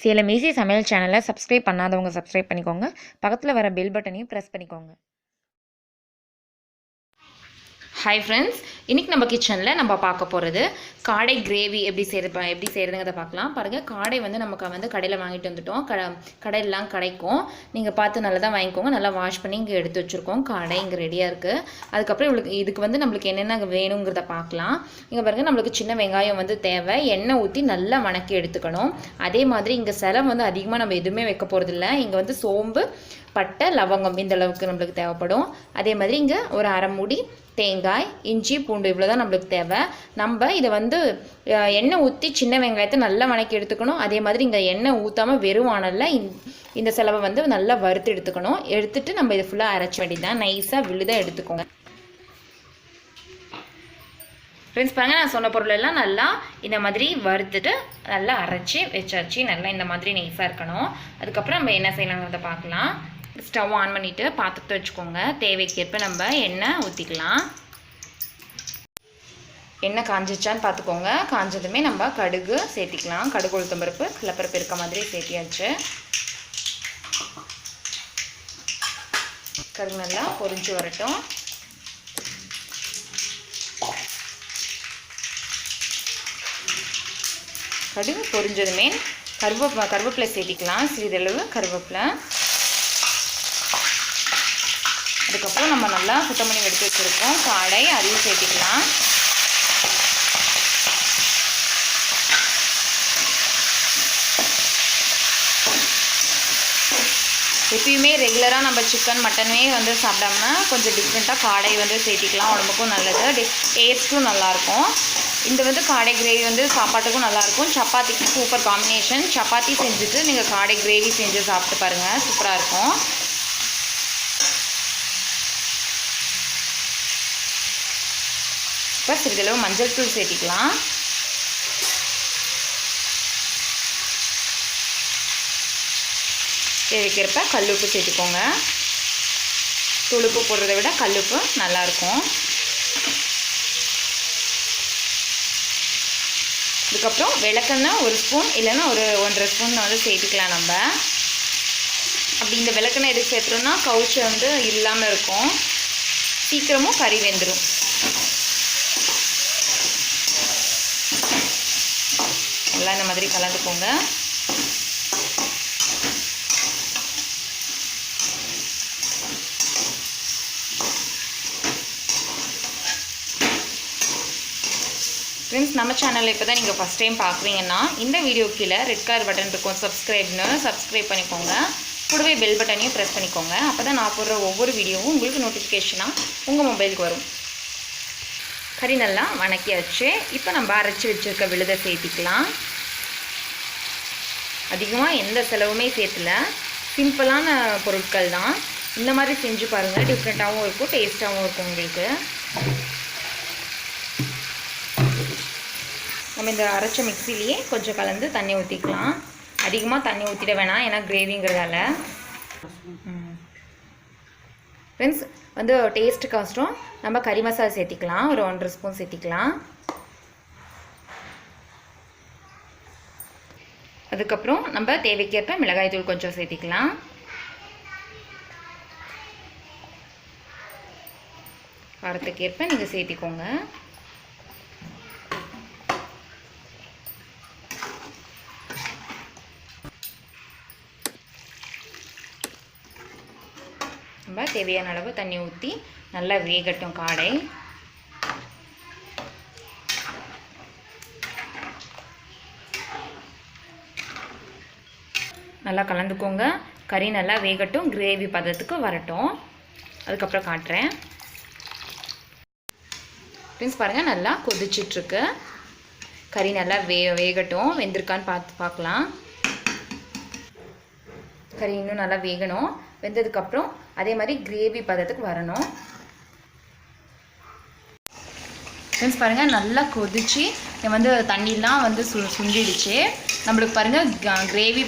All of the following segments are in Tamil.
சேலம் ஈஸி சமையல் சேனலை சப்ஸ்கிரைப் பண்ணாதவங்க சப்ஸ்கிரைப் பண்ணிக்கோங்க. பக்கத்தில் வர பெல் பட்டனையும் ப்ரெஸ் பண்ணிக்கோங்க. ஹாய் ஃப்ரெண்ட்ஸ், இன்றைக்கி நம்ம கிச்சனில் நம்ம பார்க்க போகிறது காடை கிரேவி எப்படி செய்கிறதுங்கிறத பார்க்கலாம். பாருங்கள், காடை நமக்கு கடையில் வாங்கிட்டு வந்துட்டோம். கடையிலலாம் கிடைக்கும். நீங்கள் பார்த்து நல்லா தான் வாங்கிக்கோங்க. நல்லா வாஷ் பண்ணி இங்கே எடுத்து வச்சுருக்கோம். காடை இங்கே ரெடியாக இருக்குது. அதுக்கப்புறம் இதுக்கு நம்மளுக்கு என்னென்ன வேணுங்கிறத பார்க்கலாம். இங்கே பாருங்கள், நம்மளுக்கு சின்ன வெங்காயம் தேவை. எண்ணெய் ஊற்றி நல்லா வணக்கி எடுத்துக்கணும். அதே மாதிரி இங்கே செலம் அதிகமாக நம்ம எதுவுமே வைக்க போகிறதில்ல. இங்கே சோம்பு, பட்டை, லவங்கம் இந்த அளவுக்கு நம்மளுக்கு தேவைப்படும். அதே மாதிரி இங்கே ஒரு அரை மூடி தேங்காய், இஞ்சி, பூண்டு இவ்வளோ தான் நம்மளுக்கு தேவை. நம்ம இதை எண்ணெய் ஊற்றி சின்ன வெங்காயத்தை நல்லா வணக்கி எடுத்துக்கணும். அதே மாதிரி இங்கே எண்ணெய் ஊற்றாமல் வெறும் வானலில் இந்த செலவை நல்லா வறுத்து எடுத்துக்கணும். எடுத்துட்டு நம்ம இதை ஃபுல்லாக அரைச்ச வேண்டியதான். நைஸாக விழுதாக எடுத்துக்கோங்க. ஃப்ரெண்ட்ஸ் பாருங்கள், நான் சொன்ன பொருள் எல்லாம் நல்லா இந்த மாதிரி வறுத்துட்டு நல்லா அரைச்சி வச்சாச்சு. நல்லா இந்த மாதிரி நைஸாக இருக்கணும். அதுக்கப்புறம் நம்ம என்ன செய்யலாங்கிறத பார்க்கலாம். ஸ்டவ் ஆன் பண்ணிவிட்டு பாத்திரத்தை வச்சுக்கோங்க. தேவைக்கேற்ப நம்ம எண்ணெய் ஊற்றிக்கலாம். எண்ணெய் காஞ்சிச்சான்னு பார்த்துக்கோங்க. காஞ்சதுமே நம்ம கடுகு சேர்த்திக்கலாம். கடுகு, உளுத்தம்பருப்பு, கடலைப்பருப்பு இருக்க மாதிரி சேர்த்தியாச்சு. கடுகு நல்லா பொரிஞ்சு வரட்டும். கடுகு பொரிஞ்சதுமே கருவேப்பிலை சேர்த்திக்கலாம். சிறிதளவு கருவேப்பிலை. அதுக்கப்புறம் நம்ம நல்லா சுத்தம் பண்ணி எடுத்து வச்சுருக்கோம் காடை, அதையும் சேர்த்திக்கலாம். எப்பயுமே ரெகுலராக நம்ம சிக்கன், மட்டனே சாப்பிடாம கொஞ்சம் டிஃப்ரெண்ட்டாக காடை சேர்த்திக்கலாம். உடம்புக்கும் நல்லது, டேஸ்ட்டும் நல்லாயிருக்கும். இந்த காடை கிரேவி சாப்பாட்டுக்கும் நல்லாயிருக்கும். சப்பாத்திக்கு சூப்பர் காம்பினேஷன். சப்பாத்தி செஞ்சுட்டு நீங்கள் காடை கிரேவி செஞ்சு சாப்பிட்டு பாருங்கள், சூப்பராக இருக்கும். இப்போ சிறிதளவு மஞ்சள் தூள் சேர்த்திக்கலாம். தேவைக்கிறப்ப கல்லுப்பு சேர்த்துக்கோங்க. தூளுப்பு போடுறதை விட கல்லுப்பு நல்லாயிருக்கும். அதுக்கப்புறம் விளக்கெண்ணெய் ஒரு ஸ்பூன் இல்லைன்னா ஒரு 1.5 ஸ்பூன் சேர்த்துக்கலாம். நம்ம அப்படி இந்த விளக்கெண்ணெய் எதுக்கு சேர்த்துறோம்னா கவுச்சு இல்லாமல் இருக்கும். சீக்கிரமும் கறி வெந்துடும். நல்லா இந்த மாதிரி கலந்துக்கோங்க. ஃப்ரெண்ட்ஸ், நம்ம சேனலில் இப்போ தான் நீங்கள் ஃபஸ்ட் டைம் பார்க்குறீங்கன்னா இந்த வீடியோ கீழே ரெட் கலர் பட்டன் இருக்கும், சப்ஸ்கிரைப் பண்ணிக்கோங்க. கூடவே பெல் பட்டனையும் ப்ரெஸ் பண்ணிக்கோங்க. அப்போ தான் நான் போடுற ஒவ்வொரு வீடியோவும் உங்களுக்கு நோட்டிஃபிகேஷனாக உங்கள் மொபைலுக்கு வரும். கறி நல்லா வணக்கியாச்சு. இப்போ நம்ம அரைச்சி வச்சுருக்க விழுதை சேர்த்திக்கலாம். அதிகமாக எந்த செலவுமே சேர்த்துல, சிம்பிளான பொருட்கள் தான். இந்த மாதிரி செஞ்சு பாருங்கள், டிஃப்ரெண்ட்டாகவும் இருக்கும், டேஸ்ட்டாகவும் இருக்கும் உங்களுக்கு. நம்ம இந்த அரைச்ச மிக்சிலேயே கொஞ்சம் கலந்து தண்ணி ஊற்றிக்கலாம். அதிகமாக தண்ணி ஊற்றிட வேணாம், ஏன்னா கிரேவிங்கிறதால. ஃப்ரெண்ட்ஸ், டேஸ்ட்டுக்கோசரம் நம்ம கறி மசாலா சேர்த்திக்கலாம். ஒரு 1.5 ஸ்பூன் சேர்த்திக்கலாம். அதுக்கப்புறம் நம்ம தேவைக்கேற்ப மிளகாய் தூள் கொஞ்சம் சேர்த்திக்கலாம். காரத்துக்கேற்ப நீங்கள் சேர்த்திக்கோங்க. நம்ம தேவையான அளவு தண்ணி ஊற்றி நல்லா வேகட்டும் காடை. நல்லா கலந்துக்கோங்க. கறி நல்லா வேகட்டும், கிரேவி பதத்துக்கு வரட்டும். அதுக்கப்புறம் காட்டுறேன். ஃப்ரெண்ட்ஸ் பாருங்கள், நல்லா கொதிச்சிட்ருக்கு. கறி நல்லா வேகட்டும். வெந்திருக்கான்னு பார்க்கலாம். கறி இன்னும் நல்லா வேகணும். வெந்ததுக்கப்புறம் அதே மாதிரி கிரேவி பதத்துக்கு வரணும். ஃப்ரெண்ட்ஸ் பாருங்கள், நல்லா கொதிச்சு தண்ணிலாம் சுண்டிடுச்சு. நம்மளுக்கு பாருங்கள் கிரேவி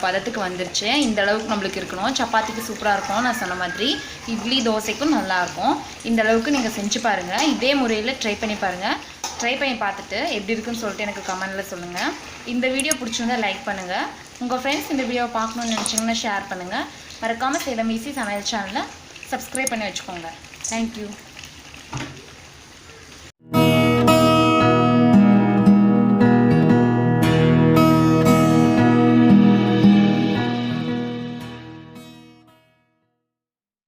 பதத்துக்கு வந்துருச்சு. இந்த அளவுக்கு நம்மளுக்கு இருக்கணும். சப்பாத்திக்கு சூப்பராக இருக்கும். நான் சொன்ன மாதிரி இட்லி, தோசைக்கும் நல்லாயிருக்கும். இந்த அளவுக்கு நீங்கள் செஞ்சு பாருங்கள். இதே முறையில் ட்ரை பண்ணி பாருங்கள். ட்ரை பண்ணி பார்த்துட்டு எப்படி இருக்குன்னு சொல்லிட்டு எனக்கு கமெண்ட்டில் சொல்லுங்கள். இந்த வீடியோ பிடிச்சிருந்தா லைக் பண்ணுங்கள். உங்கள் ஃப்ரெண்ட்ஸ் இந்த வீடியோவை பார்க்கணுன்னு நினச்சிங்கன்னா ஷேர் பண்ணுங்கள். மறக்காமல் சேலம் ஈஸி சமையல் சேனலை சப்ஸ்கிரைப் பண்ணி வச்சுக்கோங்க. தேங்க்யூ.